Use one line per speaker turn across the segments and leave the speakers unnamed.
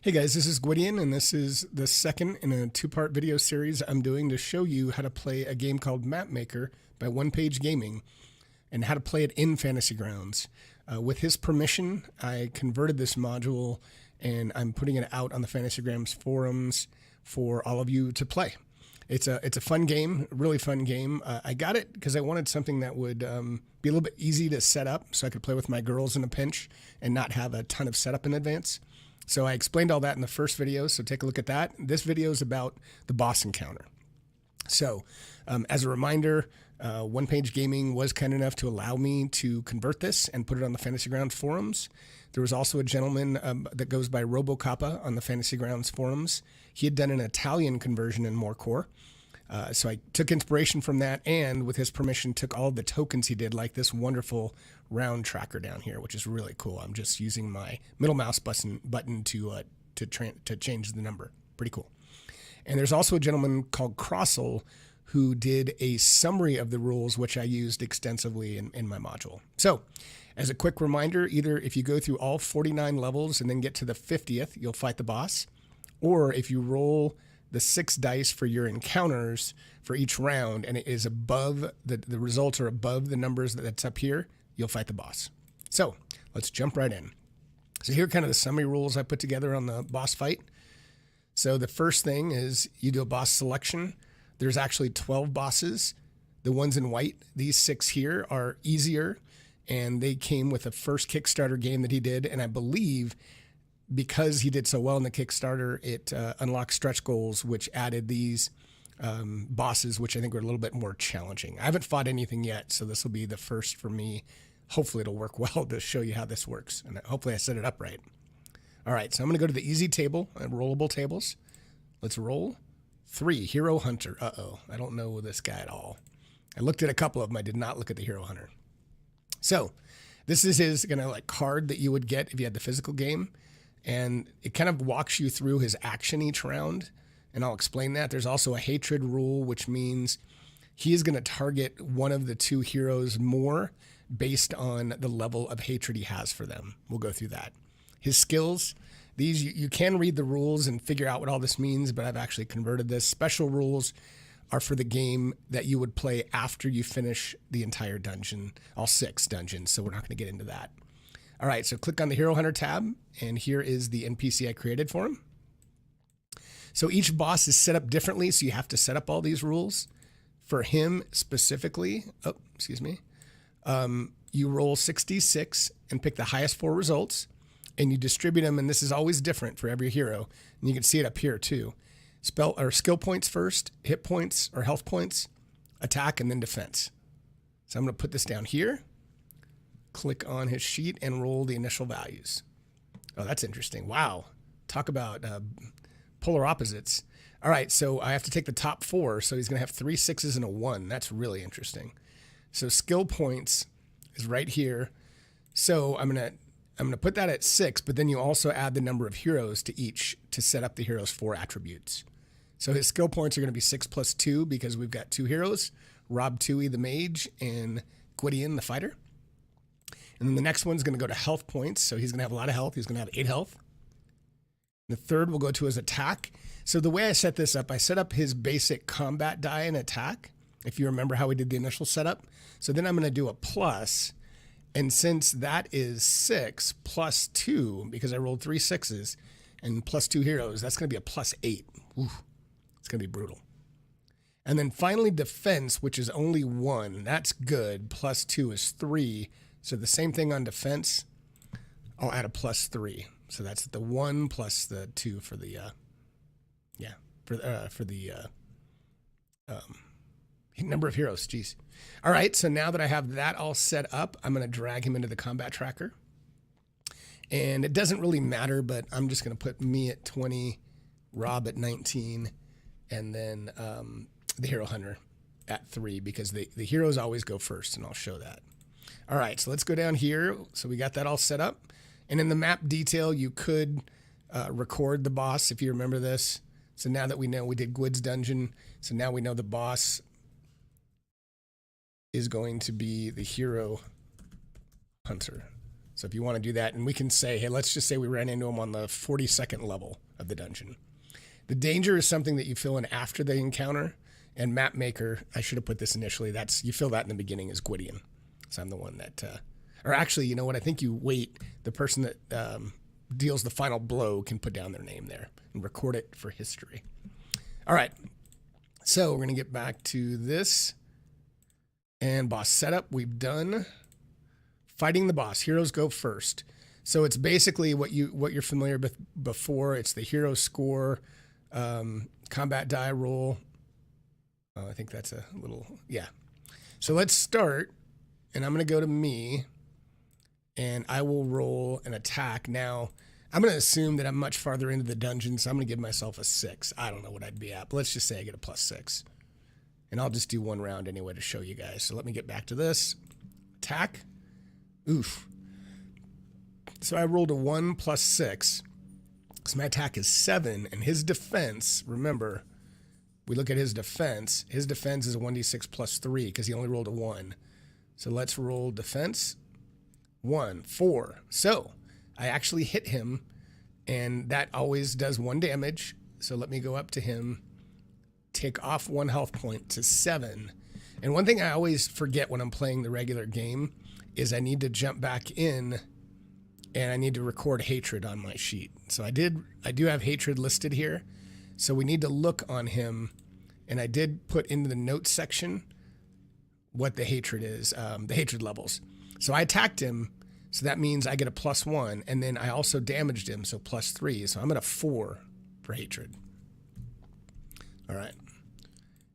Hey guys, this is Gwydion, and this is the second in a two-part video series I'm doing to show you how to play a game called Map Maker by One Page Gaming and how to play it in Fantasy Grounds. With his permission, I converted this module and I'm putting it out on the Fantasy Grounds forums for all of you to play. It's a fun game, really fun game. I got it because I wanted something that would be a little bit easy to set up so I could play with my girls in a pinch and not have a ton of setup in advance. So I explained all that in the first video, so take a look at that. This video is about the boss encounter. So as a reminder, One Page Gaming was kind enough to allow me to convert this and put it on the Fantasy Grounds forums. There was also a gentleman that goes by RoboCoppa on the Fantasy Grounds forums. He had done an Italian conversion in Morecore. So I took inspiration from that, and with his permission, took all the tokens he did, like this wonderful round tracker down here, which is really cool. I'm just using my middle mouse button to change the number. Pretty cool. And there's also a gentleman called Crossel who did a summary of the rules, which I used extensively in my module. So as a quick reminder, either if you go through all 49 levels and then get to the 50th, you'll fight the boss, or if you roll the 6 dice for your encounters for each round, and it is above, the results are above the numbers that's up here, you'll fight the boss. So let's jump right in. So here are kind of the summary rules I put together on the boss fight. So the first thing is you do a boss selection. There's actually 12 bosses. The ones in white, these 6 here, are easier, and they came with the first Kickstarter game that he did, and I believe because he did so well in the Kickstarter, it unlocked stretch goals, which added these bosses, which I think are a little bit more challenging. I haven't fought anything yet, so this will be the first for me. Hopefully it'll work well to show you how this works, and hopefully I set it up right. All right, so I'm going to go to the easy table, rollable tables. Let's roll 3, Hero Hunter. Uh-oh, I don't know this guy at all. I looked at a couple of them. I did not look at the Hero Hunter. So this is his like card that you would get if you had the physical game. And it kind of walks you through his action each round, and I'll explain that. There's also a hatred rule, which means he is going to target one of the 2 heroes more based on the level of hatred he has for them. We'll go through that. His skills, these you can read the rules and figure out what all this means, but I've actually converted this. Special rules are for the game that you would play after you finish the entire dungeon, all 6 dungeons, so we're not going to get into that. All right, so click on the Hero Hunter tab, and here is the NPC I created for him. So each boss is set up differently, so you have to set up all these rules. For him specifically, you roll 66 and pick the highest 4 results, and you distribute them, and this is always different for every hero, and you can see it up here too. Skill points first, hit points or health points, attack, and then defense. So I'm going to put this down here. Click on his sheet and roll the initial values. Oh, that's interesting. Wow. Talk about polar opposites. All right, so I have to take the top 4, so he's going to have 3 6s and a 1. That's really interesting. So skill points is right here. So I'm going to put that at 6, but then you also add the number of heroes to each to set up the hero's 4 attributes. So his skill points are going to be 6 plus 2 because we've got 2 heroes, Rob Toohey the mage and Gwydion the fighter. And then the next one's going to go to health points. So he's going to have a lot of health. He's going to have 8 health. The third will go to his attack. So the way I set this up, I set up his basic combat die and attack, if you remember how we did the initial setup. So then I'm going to do a plus. And since that is 6 plus 2, because I rolled 3 6s and plus 2 heroes, that's going to be a plus 8. Ooh, it's going to be brutal. And then finally defense, which is only 1. That's good. Plus 2 is 3. So the same thing on defense, I'll add a plus 3. So that's the 1 plus the 2 for the, number of heroes. Geez. All right. So now that I have that all set up, I'm going to drag him into the combat tracker. And it doesn't really matter, but I'm just going to put me at 20, Rob at 19, and then the Hero Hunter at 3, because the heroes always go first, and I'll show that. All right, so let's go down here. So we got that all set up. And in the map detail, you could record the boss if you remember this. So now that we know we did Gwyd's dungeon, so now we know the boss is going to be the Hero Hunter. So if you want to do that, and we can say, hey, let's just say we ran into him on the 42nd level of the dungeon. The danger is something that you fill in after the encounter. And Map Maker, I should have put this initially. You fill that in the beginning as Gwydion. So I'm the one that, or actually, you know what? I think you wait. The person that deals the final blow can put down their name there and record it for history. All right. So we're going to get back to this. And boss setup, we've done. Fighting the boss. Heroes go first. So it's basically what you're familiar with before. It's the hero score, combat die roll. I think that's a little, yeah. So let's start, and I'm going to go to me, and I will roll an attack. Now, I'm going to assume that I'm much farther into the dungeon, so I'm going to give myself a 6. I don't know what I'd be at, but let's just say I get a +6. And I'll just do one round anyway to show you guys. So let me get back to this. Attack. Oof. So I rolled a 1 + 6. So my attack is 7, and his defense, remember, we look at his defense. His defense is a 1d6 + 3 because he only rolled a 1. So let's roll defense. 1, 4. So I actually hit him, and that always does 1 damage. So let me go up to him, take off 1 health point to 7. And one thing I always forget when I'm playing the regular game is I need to jump back in, and I need to record hatred on my sheet. So I do have hatred listed here. So we need to look on him, and I did put into the notes section what the hatred is, the hatred levels. So I attacked him, so that means I get a +1, and then I also damaged him, so +3. So I'm at a 4 for hatred. All right.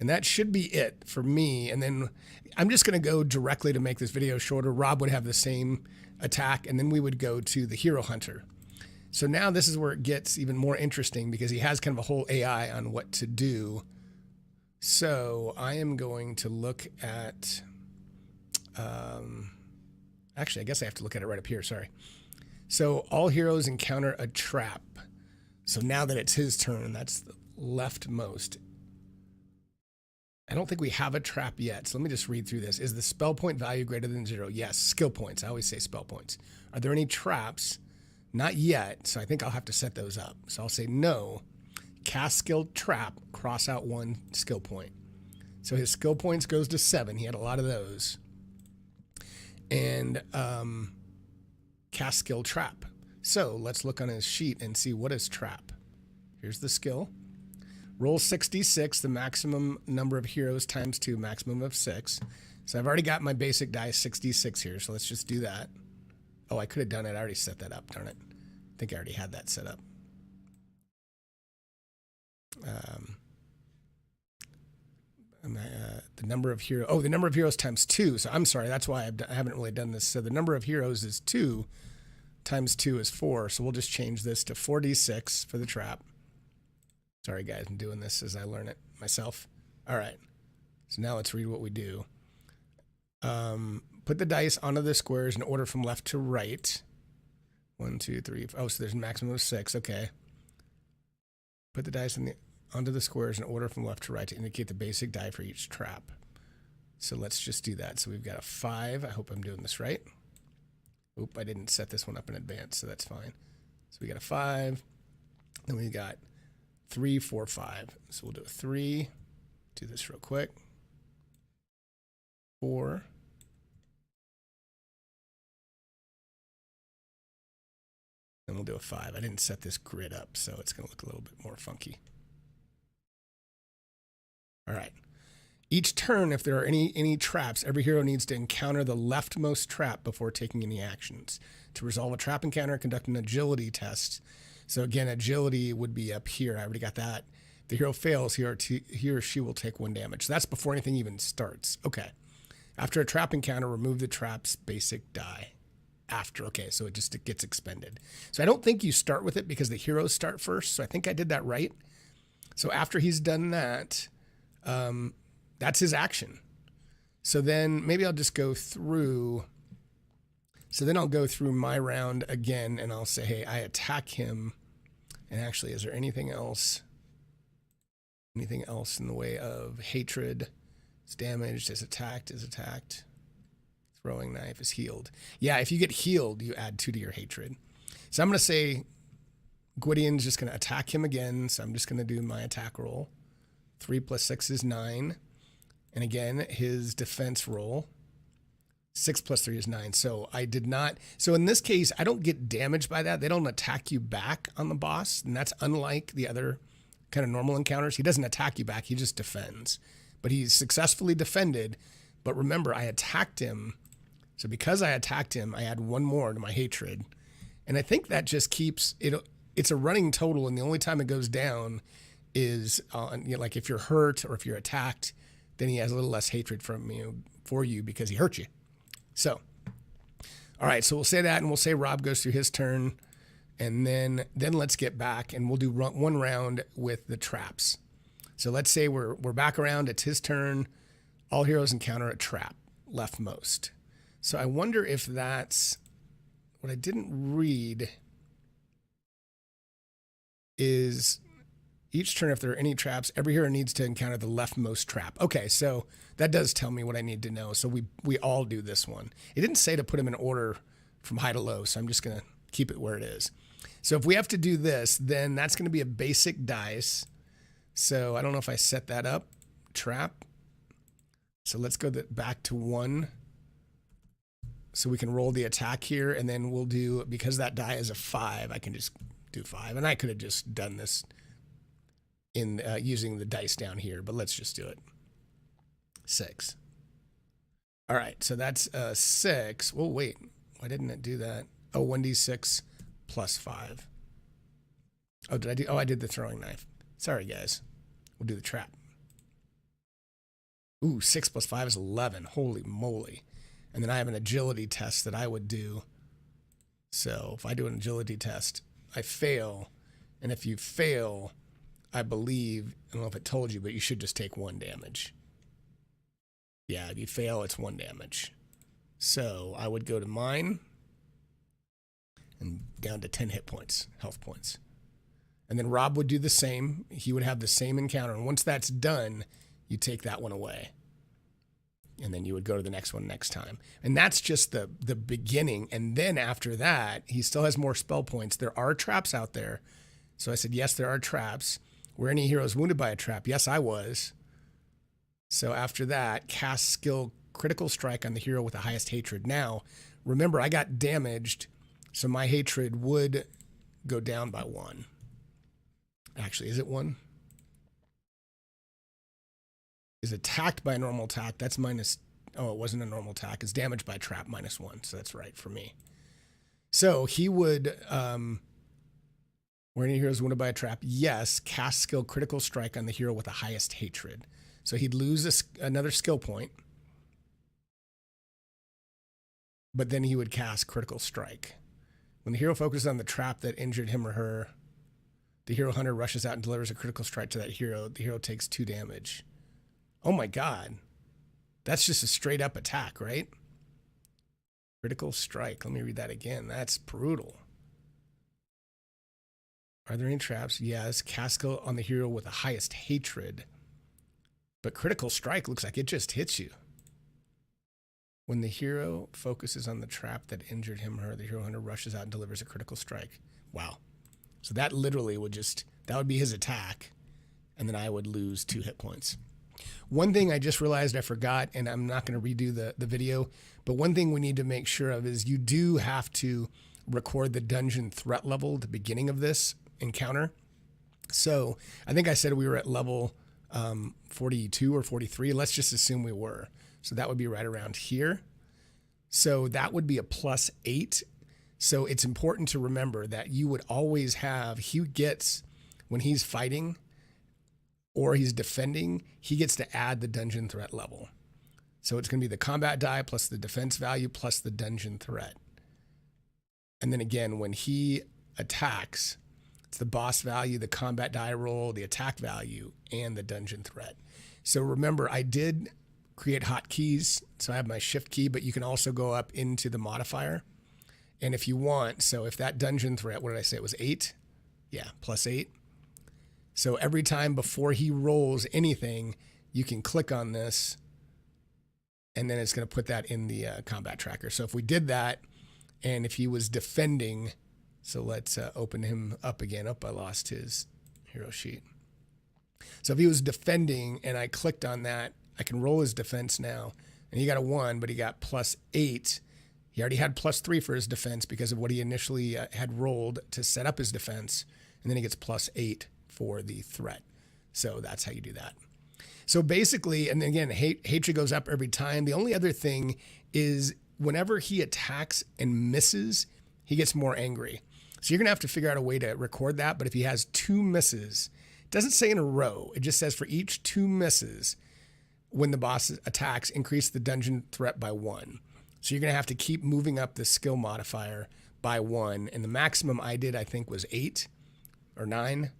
And that should be it for me. And then I'm just going to go directly to make this video shorter. Rob would have the same attack, and then we would go to the Hero Hunter. So now this is where it gets even more interesting because he has kind of a whole AI on what to do. So I am going to look at, actually, I guess I have to look at it right up here. Sorry. So all heroes encounter a trap. So now that it's his turn, that's the leftmost. I don't think we have a trap yet. So let me just read through this. Is the spell point value greater than 0? Yes. Skill points. I always say spell points. Are there any traps? Not yet, so I think I'll have to set those up. So I'll say no, cast skill trap, cross out 1 skill point. So his skill points goes to 7. He had a lot of those. And cast skill trap. So let's look on his sheet and see what is trap. Here's the skill. Roll 66, the maximum number of heroes times 2, maximum of 6. So I've already got my basic die 66 here, so let's just do that. Oh, I could have done it. I already set that up. Darn it. I think I already had that set up. The number of heroes. Oh, the number of heroes times 2. So I'm sorry. That's why I haven't really done this. So the number of heroes is 2 times 2 is 4. So we'll just change this to 4d6 for the trap. Sorry, guys. I'm doing this as I learn it myself. All right. So now let's read what we do. Put the dice onto the squares in order from left to right. 1, 2, 3. Oh, so there's a maximum of 6. Okay. Put the dice onto the squares in order from left to right to indicate the basic die for each trap. So let's just do that. So we've got a 5. I hope I'm doing this right. Oop, I didn't set this one up in advance, so that's fine. So we got a 5. Then we got 3, 4, 5. So we'll do a 3. Do this real quick. 4. And we'll do a 5. I didn't set this grid up, so it's going to look a little bit more funky. All right. Each turn, if there are any traps, every hero needs to encounter the leftmost trap before taking any actions. To resolve a trap encounter, conduct an agility test. So again, agility would be up here. I already got that. If the hero fails, he or she will take 1 damage. So that's before anything even starts. Okay. After a trap encounter, remove the trap's basic die. After, okay, so it gets expended. So I don't think you start with it because the heroes start first. So I think I did that right. So after he's done that, that's his action. So then maybe I'll just go through. So then I'll go through my round again and I'll say, hey, I attack him. And actually, is there anything else? Anything else in the way of hatred? Is damaged, is attacked, is attacked. Throwing knife is healed. Yeah, if you get healed, you add 2 to your hatred. So I'm going to say Gwydion's just going to attack him again. So I'm just going to do my attack roll. 3 plus 6 is 9. And again, his defense roll. 6 plus 3 is 9. So I did not. So in this case, I don't get damaged by that. They don't attack you back on the boss. And that's unlike the other kind of normal encounters. He doesn't attack you back. He just defends. But he's successfully defended. But remember, I attacked him. So because I attacked him, I add 1 more to my hatred. And I think that just keeps it. It's a running total. And the only time it goes down is like if you're hurt or if you're attacked, then he has a little less hatred for you because he hurt you. So, all right. So we'll say that, and we'll say Rob goes through his turn, and then let's get back and we'll do 1 round with the traps. So let's say we're back around. It's his turn. All heroes encounter a trap, leftmost. So I wonder if that's what I didn't read is each turn, if there are any traps, every hero needs to encounter the leftmost trap. Okay, so that does tell me what I need to know. So we all do this one. It didn't say to put them in order from high to low, so I'm just going to keep it where it is. So if we have to do this, then that's going to be a basic dice. So I don't know if I set that up. Trap. So let's go back to 1. So we can roll the attack here, and then we'll do, because that die is a 5, I can just do 5. And I could have just done this in using the dice down here, but let's just do it. 6. All right, so that's 6. Well, wait, why didn't it do that? Oh, 1d6 plus 5. Oh, did I do? Oh, I did the throwing knife. Sorry, guys. We'll do the trap. Ooh, 6 plus 5 is 11. Holy moly. And then I have an agility test that I would do. So if I do an agility test, I fail. And if you fail, I believe, I don't know if it told you, but you should just take 1 damage. Yeah, if you fail, it's 1 damage. So I would go to mine and down to 10 hit points, health points. And then Rob would do the same. He would have the same encounter. And once that's done, you take that one away. And then you would go to the next one next time. And that's just the beginning. And then after that, he still has more spell points. There are traps out there. So I said, yes, there are traps. Were any heroes wounded by a trap? Yes, I was. So after that, cast skill critical strike on the hero with the highest hatred. Now, remember, I got damaged, so my hatred would go down by 1. Actually, is it 1? Is attacked by a normal attack. That's minus. Oh, it wasn't a normal attack. It's damaged by trap -1. So that's right for me. So he would. Were any heroes wounded by a trap? Yes. Cast skill critical strike on the hero with the highest hatred. So he'd lose another skill point. But then he would cast critical strike. When the hero focuses on the trap that injured him or her, the hero hunter rushes out and delivers a critical strike to that hero. The hero takes 2 damage. Oh my God. That's just a straight up attack, right? Critical strike. Let me read that again. That's brutal. Are there any traps? Yes. Cast skill on the hero with the highest hatred. But critical strike looks like it just hits you. When the hero focuses on the trap that injured him or her, the hero hunter rushes out and delivers a critical strike. Wow. So that literally would that would be his attack. And then I would lose 2 hit points. One thing I just realized I forgot, and I'm not going to redo the video, but one thing we need to make sure of is you do have to record the dungeon threat level at the beginning of this encounter. So I think I said we were at level 42 or 43. Let's just assume we were. So that would be right around here. So that would be a +8. So it's important to remember that you would always have, when he's fighting or he's defending, he gets to add the dungeon threat level. So it's going to be the combat die plus the defense value plus the dungeon threat. And then again, when he attacks, it's the boss value, the combat die roll, the attack value, and the dungeon threat. So remember, I did create hotkeys. So I have my shift key, but you can also go up into the modifier. And if you want, so if that dungeon threat, what did I say? It was 8? Yeah, +8. So every time before he rolls anything, you can click on this and then it's going to put that in the combat tracker. So if we did that, and if he was defending, so let's open him up again. Oh, I lost his hero sheet. So if he was defending and I clicked on that, I can roll his defense now. And he got a 1, but he got +8. He already had +3 for his defense because of what he initially had rolled to set up his defense. And then he gets +8 for the threat. So that's how you do that. So basically, and again, hatred goes up every time. The only other thing is whenever he attacks and misses, he gets more angry. So you're going to have to figure out a way to record that. But if he has 2 misses, it doesn't say in a row. It just says for each 2 misses, when the boss attacks, increase the dungeon threat by 1. So you're going to have to keep moving up the skill modifier by 1. And the maximum I did, I think, was 8 or 9.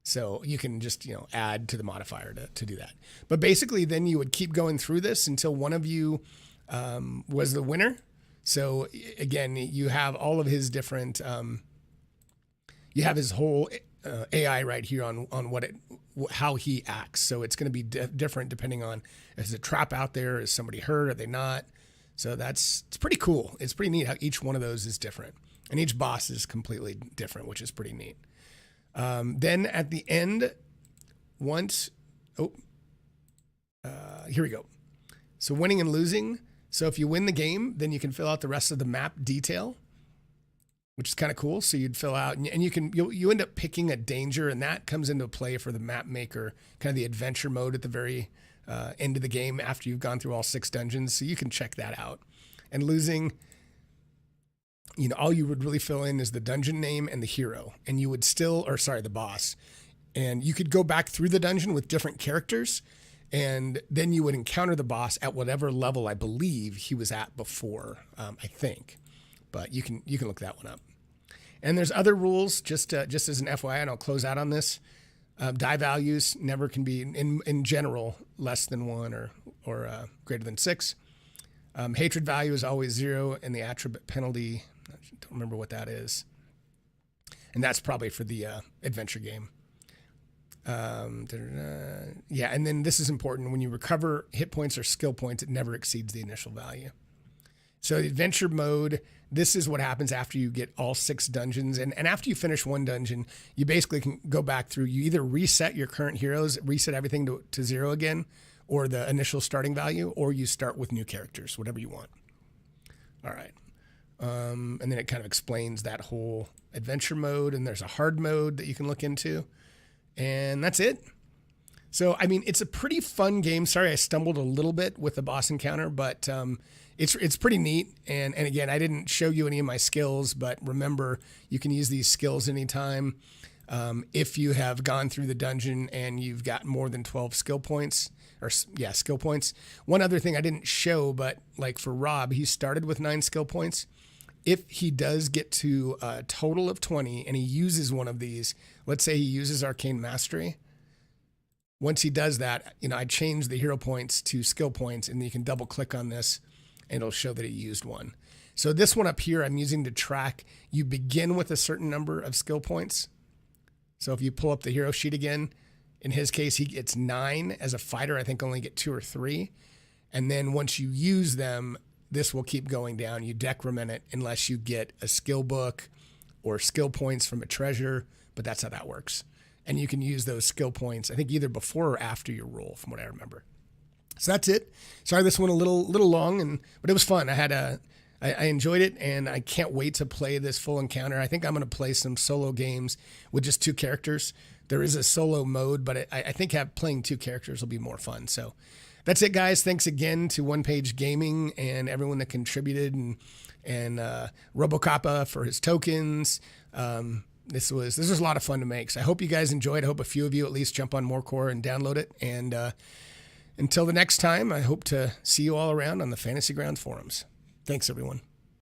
So you can just, add to the modifier to do that. But basically, then you would keep going through this until one of you was the winner. So again, you have all of his different, you have his whole AI right here on how he acts. So it's going to be different depending on, is the trap out there? Is somebody hurt? Are they not? So it's pretty cool. It's pretty neat how each one of those is different. And each boss is completely different, which is pretty neat. Then at the end, here we go. So winning and losing. So if you win the game, then you can fill out the rest of the map detail, which is kind of cool. So you'd fill out, and you end up picking a danger, and that comes into play for the map maker, kind of the adventure mode at the very end of the game after you've gone through all 6 dungeons. So you can check that out. And losing, all you would really fill in is the dungeon name and the hero, and you would the boss. And you could go back through the dungeon with different characters, and then you would encounter the boss at whatever level I believe he was at before, I think. But you can look that one up. And there's other rules, just as an FYI, and I'll close out on this. Die values never can be, in general, less than 1 or greater than 6. Hatred value is always 0, and the attribute penalty, I don't remember what that is. And that's probably for the adventure game. Yeah, and then this is important. When you recover hit points or skill points, it never exceeds the initial value. So the adventure mode, this is what happens after you get all 6 dungeons. And after you finish one dungeon, you basically can go back through. You either reset your current heroes, reset everything to 0 again, or the initial starting value, or you start with new characters, whatever you want. All right. And then it kind of explains that whole adventure mode. And there's a hard mode that you can look into. And that's it. So, I mean, it's a pretty fun game. Sorry, I stumbled a little bit with the boss encounter, but it's pretty neat. And again, I didn't show you any of my skills, but remember, you can use these skills anytime. If you have gone through the dungeon and you've got more than 12 skill points, skill points. One other thing I didn't show, but like for Rob, he started with 9 skill points. If he does get to a total of 20 and he uses one of these, let's say he uses Arcane Mastery. Once he does that, I change the hero points to skill points, and you can double click on this and it'll show that he used one. So this one up here, I'm using to track. You begin with a certain number of skill points. So if you pull up the hero sheet again, in his case, he gets 9. As a fighter, I think only get 2 or 3. And then once you use them, this will keep going down. You decrement it unless you get a skill book or skill points from a treasure, but that's how that works. And you can use those skill points, I think, either before or after your roll, from what I remember. So that's it. Sorry, this one a little long, but it was fun. I enjoyed it, and I can't wait to play this full encounter. I think I'm going to play some solo games with just 2 characters. There is a solo mode, but I think playing 2 characters will be more fun. So that's it, guys. Thanks again to One Page Gaming and everyone that contributed, and Robocoppa for his tokens. This was a lot of fun to make. So I hope you guys enjoyed. I hope a few of you at least jump on Morecore and download it. And until the next time, I hope to see you all around on the Fantasy Grounds forums. Thanks, everyone.